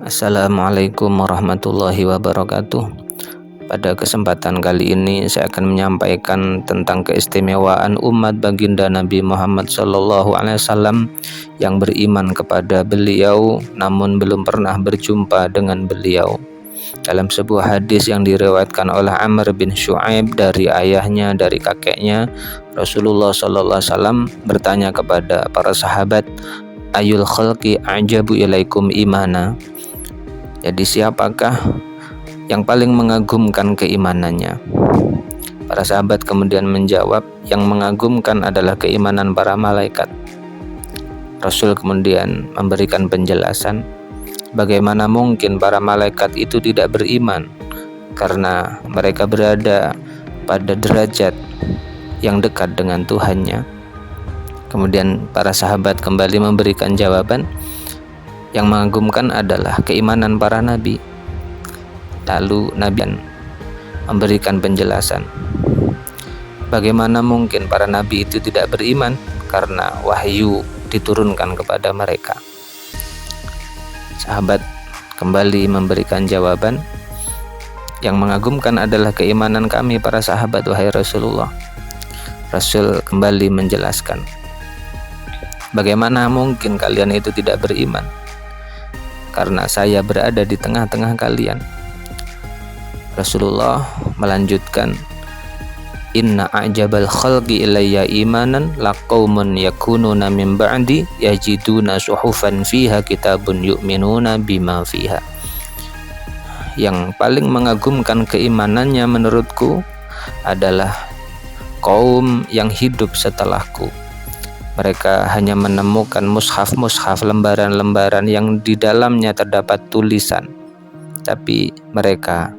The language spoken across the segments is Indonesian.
Assalamualaikum warahmatullahi wabarakatuh. Pada kesempatan kali ini saya akan menyampaikan tentang keistimewaan umat baginda Nabi Muhammad SAW yang beriman kepada beliau namun belum pernah berjumpa dengan beliau. Dalam sebuah hadis yang diriwayatkan oleh Amr bin Shu'aib dari ayahnya, dari kakeknya, Rasulullah SAW bertanya kepada para sahabat, "Ayul khalqi ajabu ilaikum imana?" Jadi siapakah yang paling mengagumkan keimanannya? Para sahabat kemudian menjawab, yang mengagumkan adalah keimanan para malaikat. Rasul kemudian memberikan penjelasan, bagaimana mungkin para malaikat itu tidak beriman, karena mereka berada pada derajat yang dekat dengan Tuhannya. Kemudian para sahabat kembali memberikan jawaban, yang mengagumkan adalah keimanan para nabi. Lalu Nabi memberikan penjelasan, bagaimana mungkin para nabi itu tidak beriman, karena wahyu diturunkan kepada mereka. Sahabat kembali memberikan jawaban, yang mengagumkan adalah keimanan kami para sahabat, wahai Rasulullah. Rasul kembali menjelaskan, bagaimana mungkin kalian itu tidak beriman, karena saya berada di tengah-tengah kalian. Rasulullah melanjutkan, inna a'jabal khalqi ilayya imanan laqaumun yakununa min ba'di yajiduna suhufan fiha kitabun yu'minuna bima fiha. Yang paling mengagumkan keimanannya menurutku adalah kaum yang hidup setelahku. Mereka hanya menemukan mushaf-mushaf, lembaran-lembaran yang di dalamnya terdapat tulisan, tapi mereka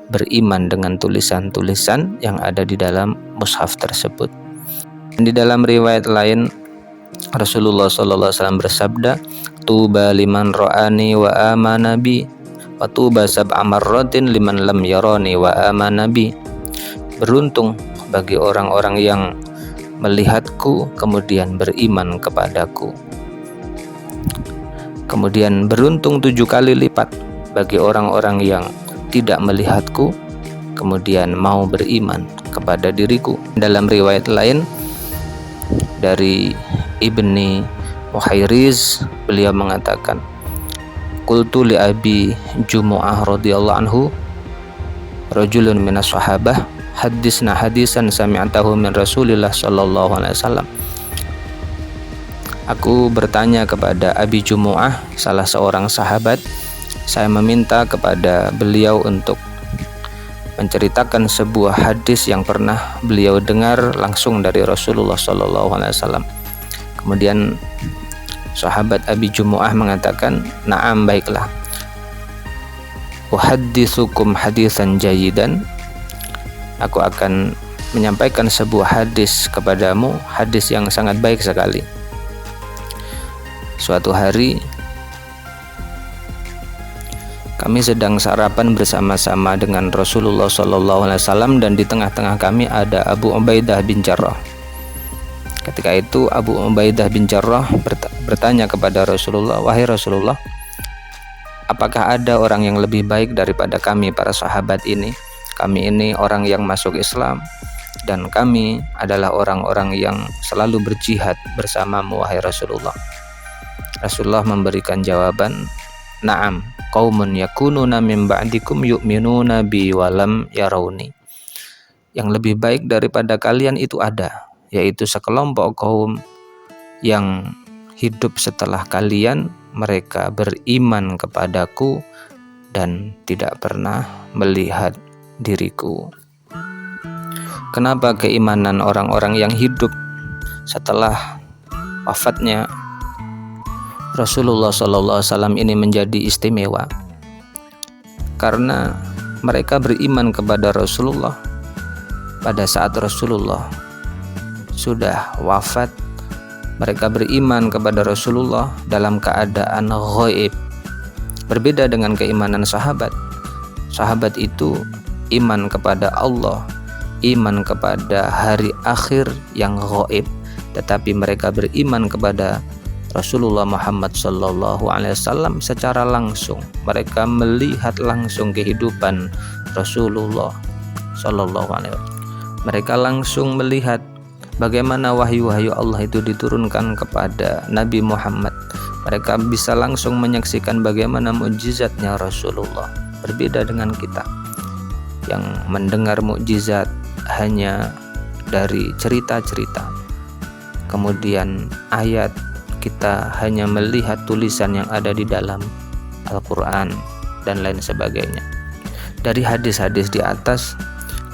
beriman dengan tulisan-tulisan yang ada di dalam mushaf tersebut. Di dalam riwayat lain, Rasulullah SAW bersabda, tuba liman ra'ani wa amana bi, wa tuba sab'a marratin liman lam yarani wa amana bi. Beruntung bagi orang-orang yang melihatku kemudian beriman kepadaku. Kemudian beruntung 7 kali lipat bagi orang-orang yang tidak melihatku kemudian mau beriman kepada diriku. Dalam riwayat lain dari Ibni Muhairiz, beliau mengatakan, qultu li Abi Jumu'ah radhiyallahu anhu rajulun minas sahabah hadisna hadisan sami'tahu min Rasulillah sallallahu alaihi wasallam. Aku bertanya kepada Abi Jumu'ah, salah seorang sahabat. Saya meminta kepada beliau untuk menceritakan sebuah hadis yang pernah beliau dengar langsung dari Rasulullah sallallahu alaihi wasallam. Kemudian sahabat Abi Jumu'ah mengatakan, "Na'am, baiklah. Uhadditsukum hadisan jayidan." Aku akan menyampaikan sebuah hadis kepadamu, hadis yang sangat baik sekali. Suatu hari kami sedang sarapan bersama-sama dengan Rasulullah SAW, dan di tengah-tengah kami ada Abu Ubaidah bin Jarrah. Ketika itu Abu Ubaidah bin Jarrah bertanya kepada Rasulullah, wahai Rasulullah, apakah ada orang yang lebih baik daripada kami para sahabat ini? Kami ini orang yang masuk Islam, dan kami adalah orang-orang yang selalu berjihad bersamamu, wahai Rasulullah. Rasulullah memberikan jawaban, na'am, qaumun yakununa min ba'dikum yu'minuna bi walam yarawni. Yang lebih baik daripada kalian itu ada, yaitu sekelompok kaum yang hidup setelah kalian, mereka beriman kepadaku dan tidak pernah melihat diriku. Kenapa keimanan orang-orang yang hidup setelah wafatnya Rasulullah SAW ini menjadi istimewa? Karena mereka beriman kepada Rasulullah pada saat Rasulullah sudah wafat. Mereka beriman kepada Rasulullah dalam keadaan ghaib. Berbeda dengan keimanan sahabat. Sahabat itu iman kepada Allah, iman kepada hari akhir yang ghaib, tetapi mereka beriman kepada Rasulullah Muhammad Sallallahu Alaihi Wasallam secara langsung. Mereka melihat langsung kehidupan Rasulullah Sallallahu Alaihi Wasallam. Mereka langsung melihat bagaimana wahyu-wahyu Allah itu diturunkan kepada Nabi Muhammad. Mereka bisa langsung menyaksikan bagaimana mukjizatnya Rasulullah. Berbeda dengan kita yang mendengar mukjizat hanya dari cerita-cerita, kemudian ayat, kita hanya melihat tulisan yang ada di dalam Al-Quran dan lain sebagainya. Dari hadis-hadis di atas,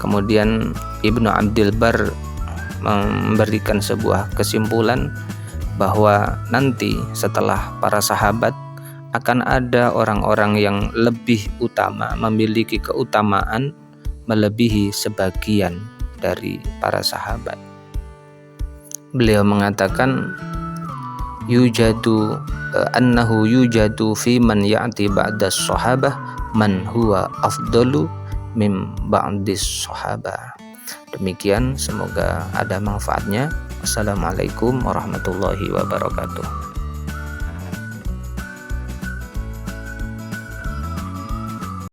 kemudian Ibnu Abdul Bar memberikan sebuah kesimpulan bahwa nanti setelah para sahabat akan ada orang-orang yang lebih utama, memiliki keutamaan melebihi sebagian dari para sahabat. Beliau mengatakan annahu yujadu fi man ya'ti ba'da sahabah man huwa afdalu mim ba'dis sahabah. Demikian, semoga ada manfaatnya. Wassalamualaikum warahmatullahi wabarakatuh.